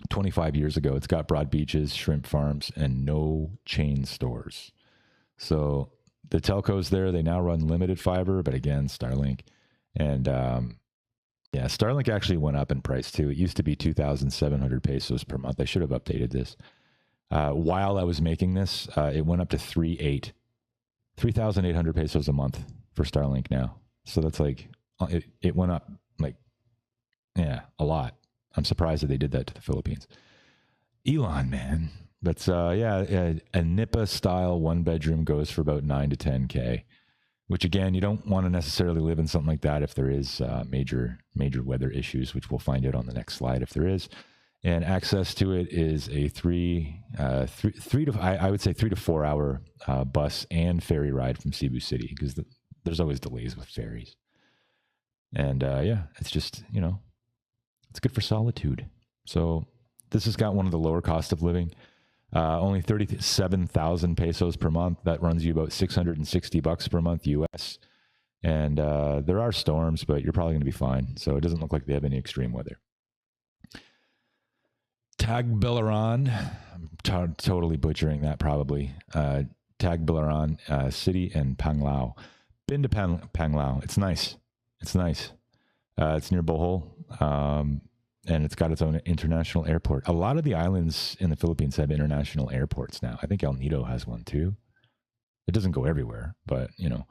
25 years ago. It's got broad beaches, shrimp farms, and no chain stores. So the telcos there, they now run limited fiber, but again, Starlink. And yeah, Starlink actually went up in price too. It used to be 2,700 pesos per month. I should have updated this. While I was making this, it went up to 3,800 pesos a month for Starlink now. So that's like, it went up like, yeah, a lot. I'm surprised that they did that to the Philippines. Elon, man. But yeah, a Nipa style 1-bedroom goes for about 9 to 10K, which again, you don't want to necessarily live in something like that if there is major weather issues, which we'll find out on the next slide if there is. And access to it is a 3 to 4 hour bus and ferry ride from Cebu City, because there's always delays with ferries. And yeah, it's just, you know, it's good for solitude. So this has got one of the lower cost of living, only 37,000 pesos per month. That runs you about $660 per month US. And there are storms, but you're probably going to be fine. So it doesn't look like they have any extreme weather. Tagbilaran, I'm totally butchering that probably. Tagbilaran City and Panglao. Been to Panglao. It's nice. It's nice. It's near Bohol, and it's got its own international airport. A lot of the islands in the Philippines have international airports now. I think El Nido has one too. It doesn't go everywhere, but you know.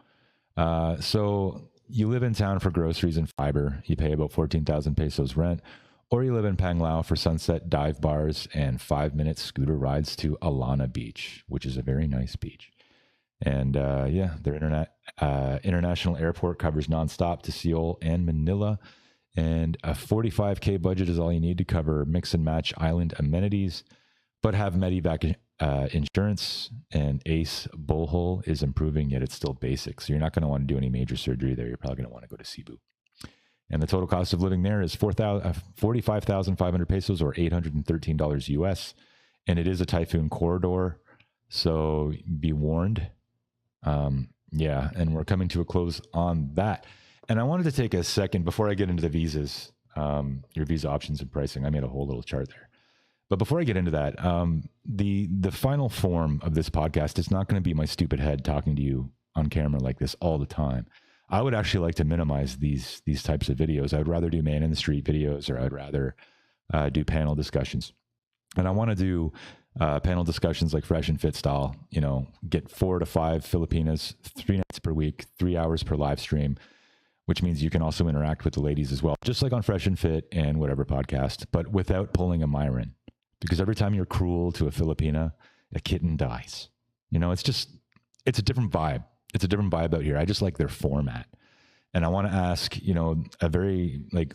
So you live in town for groceries and fiber. You pay about 14,000 pesos rent. Or you live in Panglao for sunset dive bars and 5-minute scooter rides to Alana Beach, which is a very nice beach. And yeah, their international airport covers nonstop to Seoul and Manila. And a 45K budget is all you need to cover mix and match island amenities, but have Medivac insurance. And ACE Bohol is improving, yet it's still basic. So you're not going to want to do any major surgery there. You're probably going to want to go to Cebu. And the total cost of living there is 45,500 pesos or $813 US. And it is a typhoon corridor, so be warned. Yeah, and we're coming to a close on that. And I wanted to take a second before I get into the visas, your visa options and pricing. I made a whole little chart there. But before I get into that, the final form of this podcast is not going to be my stupid head talking to you on camera like this all the time. I would actually like to minimize these types of videos. I would rather do man in the street videos, or I'd rather do panel discussions. And I want to do panel discussions like Fresh and Fit style, you know, get 4 to 5 Filipinas, 3 nights per week, 3 hours per live stream, which means you can also interact with the ladies as well, just like on Fresh and Fit and whatever podcast, but without pulling a Myron. Because every time you're cruel to a Filipina, a kitten dies. You know, it's a different vibe. It's a different vibe out here. I just like their format. And I want to ask, you know, a very like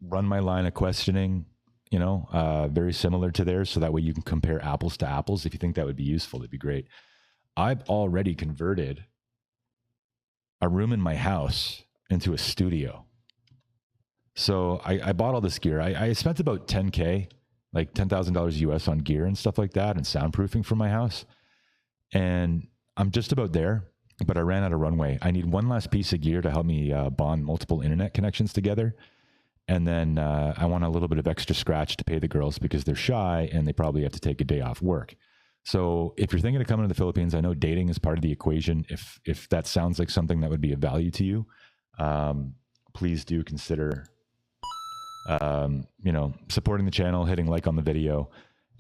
run my line of questioning, you know, very similar to theirs. So that way you can compare apples to apples. If you think that would be useful, it'd be great. I've already converted a room in my house into a studio. So I bought all this gear. I spent about 10K, like $10,000 US on gear and stuff like that and soundproofing for my house. And I'm just about there, but I ran out of runway. I need one last piece of gear to help me bond multiple internet connections together. And then I want a little bit of extra scratch to pay the girls because they're shy and they probably have to take a day off work. So if you're thinking of coming to the Philippines, I know dating is part of the equation. If that sounds like something that would be of value to you, please do consider, you know, supporting the channel, hitting like on the video,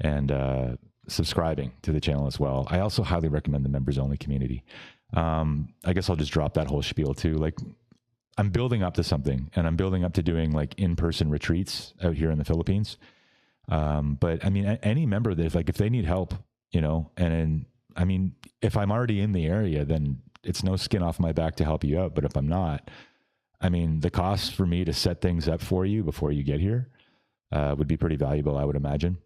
and subscribing to the channel as well. I also highly recommend the members only community. I guess I'll just drop that whole spiel too. Like, I'm building up to something, and I'm building up to doing like in-person retreats out here in the Philippines. But I mean, any member that if they need help, you know, and I mean, if I'm already in the area, then it's no skin off my back to help you out. But if I'm not, I mean, the cost for me to set things up for you before you get here would be pretty valuable, I would imagine.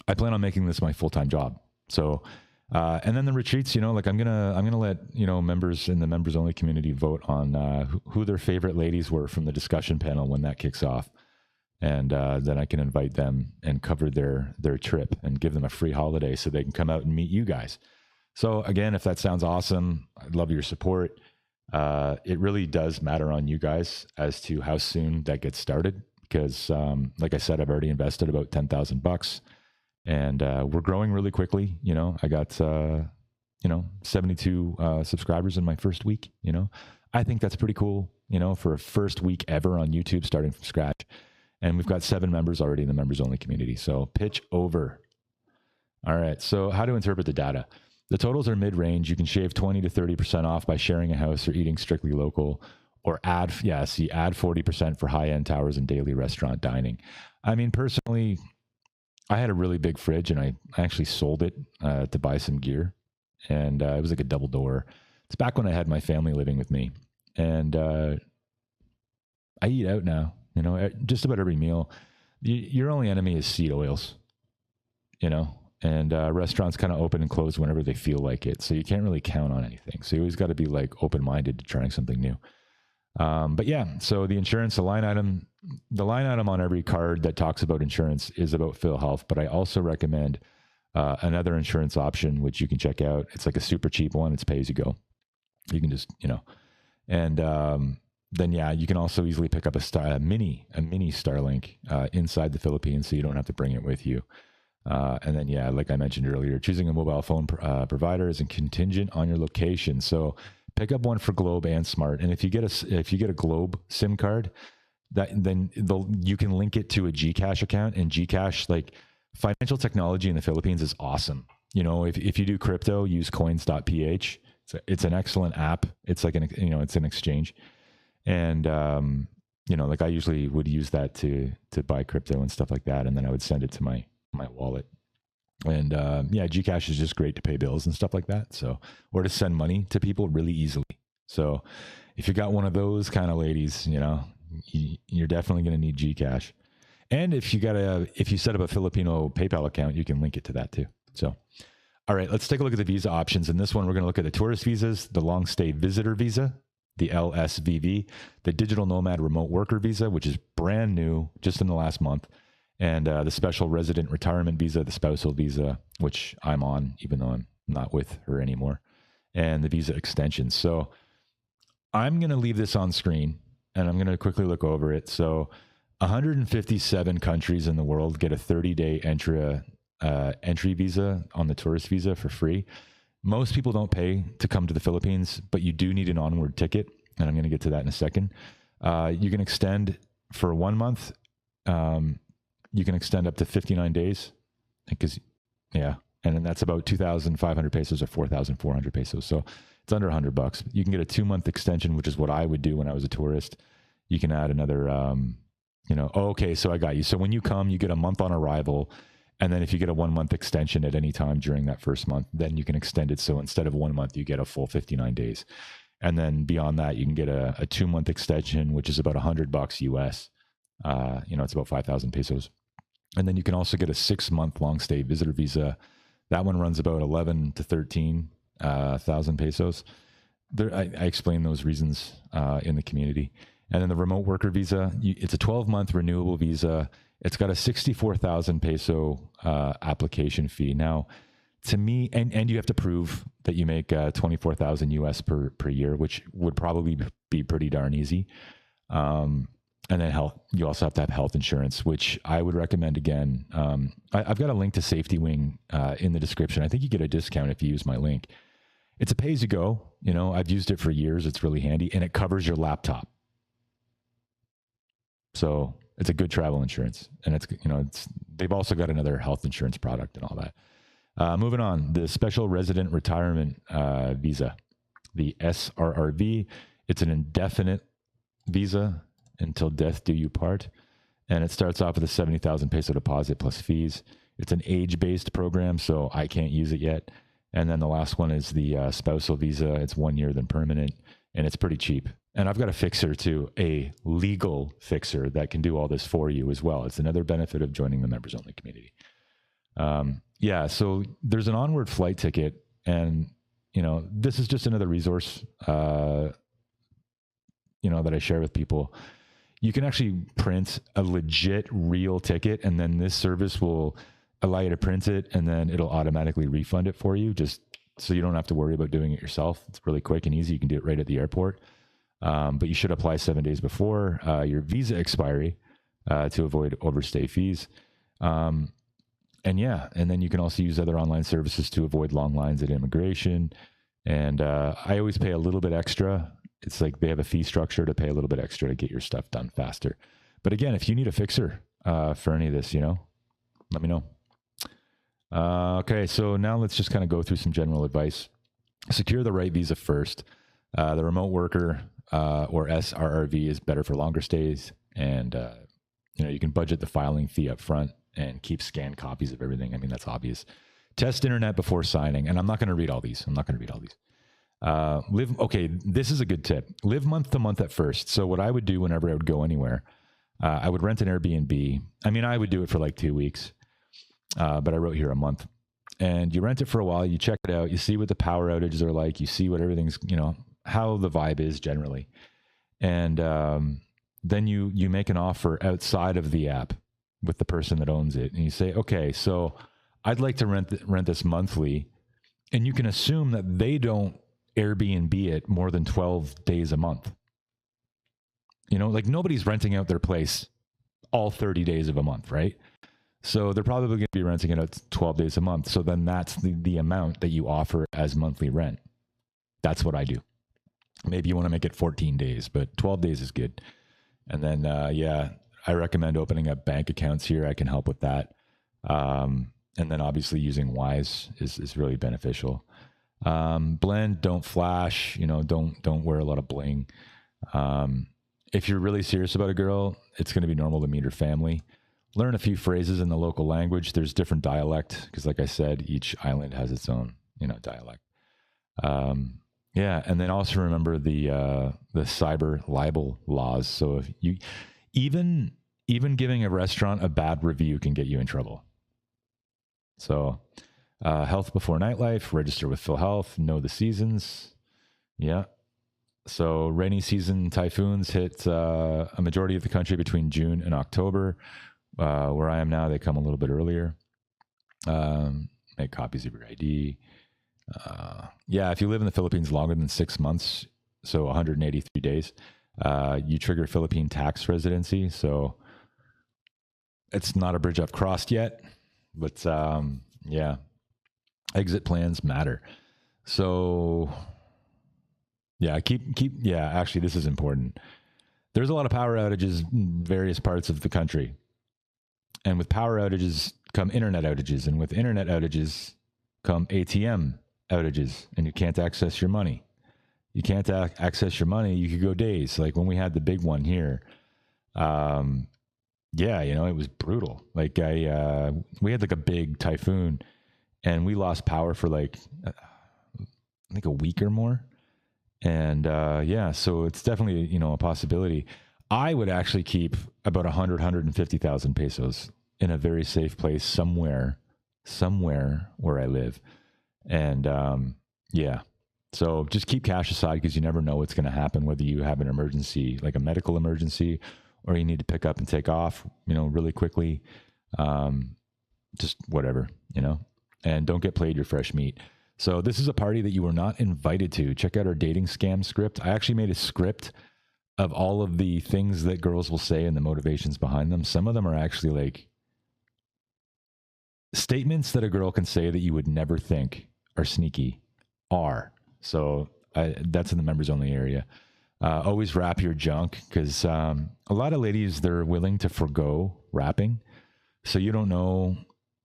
I plan on making this my full-time job. So, and then the retreats, you know, like I'm gonna let, you know, members in the members only community vote on who their favorite ladies were from the discussion panel when that kicks off. And then I can invite them and cover their trip and give them a free holiday so they can come out and meet you guys. So again, if that sounds awesome, I'd love your support. It really does matter on you guys as to how soon that gets started, because like I said, I've already invested about $10,000, and we're growing really quickly. You know, I got 72 subscribers in my first week. You know, I think that's pretty cool, you know, for a first week ever on YouTube, starting from scratch. And we've got 7 members already in the members only community. So pitch over. All right. So how to interpret the data? The totals are mid-range. You can shave 20 to 30% off by sharing a house or eating strictly local, or add 40% for high-end towers and daily restaurant dining. I mean, personally, I had a really big fridge, and I actually sold it to buy some gear. And it was like a double door. It's back when I had my family living with me. And I eat out now. You know, just about every meal, your only enemy is seed oils, you know, and restaurants kind of open and close whenever they feel like it. So you can't really count on anything. So you always got to be like open-minded to trying something new. But yeah, so the insurance, the line item on every card that talks about insurance is about PhilHealth, but I also recommend another insurance option, which you can check out. It's like a super cheap one. It's pay as you go. You can just, you know, and then yeah, you can also easily pick up a mini Starlink inside the Philippines, so you don't have to bring it with you. And then yeah, like I mentioned earlier, choosing a mobile phone provider is contingent on your location. So pick up one for Globe and Smart. And if you get a Globe SIM card, then you can link it to a Gcash account. And Gcash, like, financial technology in the Philippines is awesome. You know, if you do crypto, use coins.ph. It's an excellent app. It's like it's an exchange. And, you know, like I usually would use that to buy crypto and stuff like that. And then I would send it to my wallet. And, yeah, Gcash is just great to pay bills and stuff like that. So, or to send money to people really easily. So if you got one of those kind of ladies, you know, you're definitely going to need Gcash. And if you set up a Filipino PayPal account, you can link it to that too. So, all right, let's take a look at the visa options. In this one, we're going to look at the tourist visas, the long stay visitor visa, the LSVV, the digital nomad remote worker visa, which is brand new just in the last month, and the special resident retirement visa, the spousal visa, which I'm on, even though I'm not with her anymore, and the visa extensions. So I'm going to leave this on screen, and I'm going to quickly look over it. So 157 countries in the world get a 30-day entry visa on the tourist visa for free. Most people don't pay to come to the Philippines, but you do need an onward ticket, and I'm going to get to that in a second. You can extend for 1 month. You can extend up to 59 days, because, yeah, and then that's about 2,500 pesos or 4,400 pesos. So it's under $100. You can get a 2-month extension, which is what I would do when I was a tourist. You can add another, okay, so I got you. So when you come, you get a month on arrival. And then if you get a 1-month extension at any time during that first month, then you can extend it. So instead of 1 month, you get a full 59 days. And then beyond that, you can get a 2-month extension, which is about $100 US. It's about 5,000 pesos. And then you can also get a 6-month long stay visitor visa. That one runs about 11 to 13,000 pesos. I explain those reasons in the community. And then the remote worker visa, it's a 12-month renewable visa. It's got a 64,000 peso application fee. Now, to me, and you have to prove that you make 24,000 US per year, which would probably be pretty darn easy. And then you also have to have health insurance, which I would recommend again. I've got a link to Safety Wing in the description. I think you get a discount if you use my link. It's a pay as you go. I've used it for years. It's really handy, and it covers your laptop. So it's a good travel insurance, and they've also got another health insurance product and all that. Moving on, the Special Resident Retirement Visa, the SRRV. It's an indefinite visa until death do you part, and it starts off with a 70,000 peso deposit plus fees. It's an age-based program, so I can't use it yet. And then the last one is the spousal visa. It's 1 year, then permanent, and it's pretty cheap. And I've got a fixer too, a legal fixer that can do all this for you as well. It's another benefit of joining the members only community. So there's an onward flight ticket, and this is just another resource that I share with people. You can actually print a legit real ticket, and then this service will allow you to print it, and then it'll automatically refund it for you, just so you don't have to worry about doing it yourself. It's really quick and easy. You can do it right at the airport. But you should apply 7 days before your visa expiry to avoid overstay fees. And then you can also use other online services to avoid long lines at immigration. And I always pay a little bit extra. It's like they have a fee structure to pay a little bit extra to get your stuff done faster. But again, if you need a fixer for any of this, let me know. Okay, so now let's just kind of go through some general advice. Secure the right visa first. The remote worker or SRRV is better for longer stays, and you can budget the filing fee up front and keep scanned copies of everything. I mean, that's obvious. Test internet before signing, and I'm not going to read all these. This is a good tip. Live month to month at first. So what I would do whenever I would go anywhere, I would rent an Airbnb. I mean, I would do it for like 2 weeks, but I wrote here a month. And you rent it for a while, you check it out, you see what the power outages are like, you see what everything's, how the vibe is generally. And then you make an offer outside of the app with the person that owns it. And you say, okay, so I'd like to rent this monthly. And you can assume that they don't Airbnb it more than 12 days a month. Like nobody's renting out their place all 30 days of a month, right? So they're probably going to be renting it out 12 days a month. So then that's the amount that you offer as monthly rent. That's what I do. Maybe you want to make it 14 days, but 12 days is good. And then, I recommend opening up bank accounts here. I can help with that. And then obviously using Wise is really beneficial. Blend, don't flash, don't wear a lot of bling. If you're really serious about a girl, it's going to be normal to meet her family. Learn a few phrases in the local language. There's different dialect because, like I said, each island has its own, dialect. And then also remember the cyber libel laws. So if you even giving a restaurant a bad review can get you in trouble. So health before nightlife, register with PhilHealth, know the seasons. Yeah. So rainy season typhoons hit a majority of the country between June and October. Where I am now, they come a little bit earlier. Make copies of your ID. If you live in the Philippines longer than 6 months, so 183 days, you trigger Philippine tax residency. So it's not a bridge I've crossed yet, but exit plans matter. So actually this is important. There's a lot of power outages in various parts of the country. And with power outages come internet outages, and with internet outages come ATM outages, and you can't access your money. You can't access your money. You could go days. Like when we had the big one here, it was brutal. Like we had like a big typhoon, and we lost power for like, I think a week or more. And yeah, so it's definitely, a possibility. I would actually keep about 150,000 pesos in a very safe place somewhere where I live. And yeah, so just keep cash aside because you never know what's going to happen, whether you have an emergency, like a medical emergency, or you need to pick up and take off, really quickly. Um, just whatever, and don't get played your fresh meat. So this is a party that you were not invited to. Check out our dating scam script. I actually made a script of all of the things that girls will say and the motivations behind them. Some of them are actually like statements that a girl can say that you would never think are sneaky are. So that's in the members only area. Always wrap your junk because a lot of ladies, they're willing to forgo wrapping. So you don't know,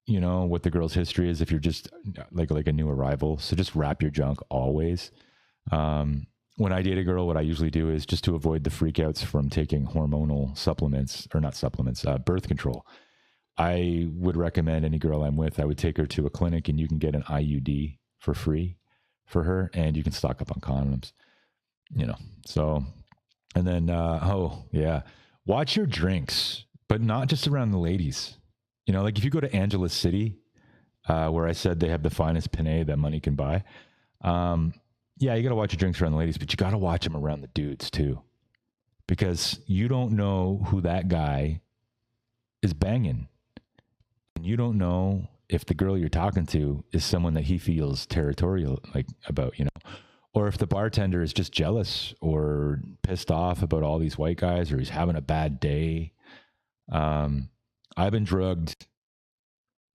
what the girl's history is if you're just like a new arrival. So just wrap your junk always. When I date a girl, what I usually do is just to avoid the freakouts from taking hormonal supplements or not supplements, birth control. I would recommend any girl I'm with, I would take her to a clinic and you can get an IUD for free for her and you can stock up on condoms, So, and then, oh yeah, watch your drinks, but not just around the ladies. Like if you go to Angeles City, where I said they have the finest Panay that money can buy. Yeah, you got to watch your drinks around the ladies, but you got to watch them around the dudes too, because you don't know who that guy is banging. And you don't know if the girl you're talking to is someone that he feels territorial like about, or if the bartender is just jealous or pissed off about all these white guys, or he's having a bad day. I've been drugged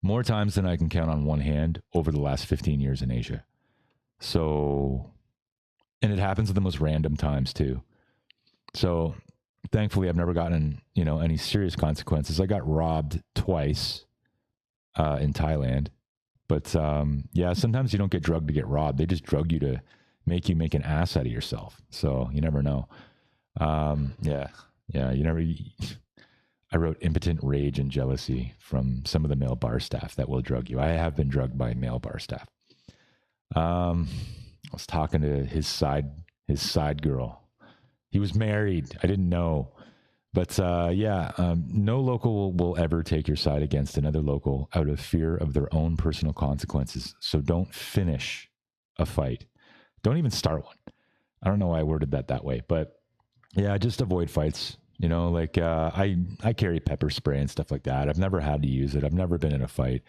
more times than I can count on one hand over the last 15 years in Asia. So, and it happens at the most random times too. So thankfully I've never gotten, any serious consequences. I got robbed twice in Thailand, but yeah, sometimes you don't get drugged to get robbed. They just drug you to make you make an ass out of yourself. So you never know. Yeah, you never... I wrote impotent rage and jealousy from some of the male bar staff that will drug you. I have been drugged by male bar staff. I was talking to his side girl. He was married. I didn't know. But yeah, no local will ever take your side against another local out of fear of their own personal consequences. So don't finish a fight. Don't even start one. I don't know why I worded that way, but yeah, just avoid fights. Like I carry pepper spray and stuff like that. I've never had to use it. I've never been in a fight.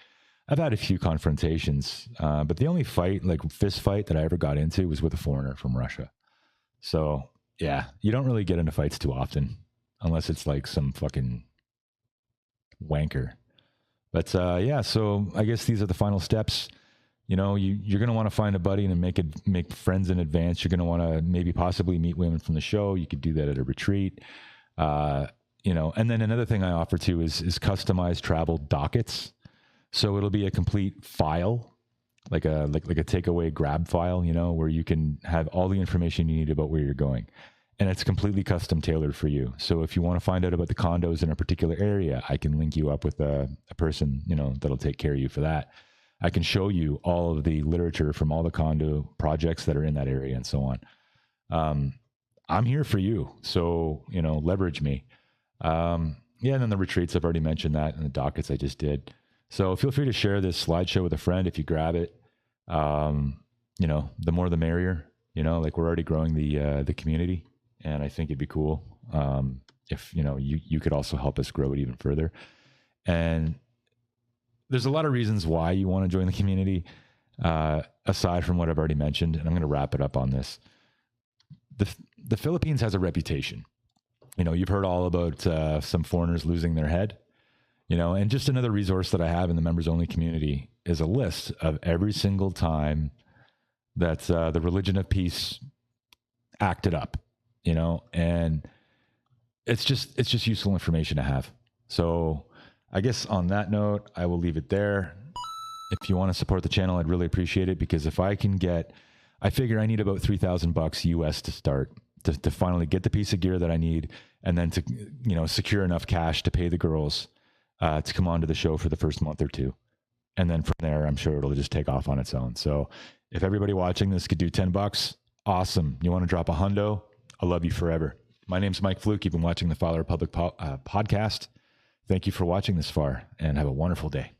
I've had a few confrontations, but the only fight, like fist fight that I ever got into was with a foreigner from Russia. So yeah, you don't really get into fights too often unless it's like some fucking wanker. But yeah, so I guess these are the final steps. You're going to want to find a buddy and make friends in advance. You're going to want to maybe possibly meet women from the show. You could do that at a retreat. And then another thing I offer too is customized travel dockets. So it'll be a complete file, like a takeaway grab file, where you can have all the information you need about where you're going. And it's completely custom tailored for you. So if you want to find out about the condos in a particular area, I can link you up with a person, that'll take care of you for that. I can show you all of the literature from all the condo projects that are in that area and so on. I'm here for you. So, leverage me. Yeah. And then the retreats, I've already mentioned that, and the dockets I just did. So feel free to share this slideshow with a friend if you grab it. The more the merrier, like we're already growing the community, and I think it'd be cool if, you could also help us grow it even further. And there's a lot of reasons why you want to join the community, aside from what I've already mentioned, and I'm going to wrap it up on this. The Philippines has a reputation. You've heard all about some foreigners losing their head, and just another resource that I have in the members only community is a list of every single time that the religion of peace acted up, and it's just useful information to have. So I guess on that note, I will leave it there. If you want to support the channel, I'd really appreciate it, because if I can I figure I need about $3,000 US to start to finally get the piece of gear that I need, and then to, secure enough cash to pay the girls to come onto the show for the first month or two. And then from there, I'm sure it'll just take off on its own. So if everybody watching this could do $10, Awesome. You want to drop a hundo? I love you forever. My name's Mike Fluke. You've been watching the Father Republic podcast. Thank you for watching this far and have a wonderful day.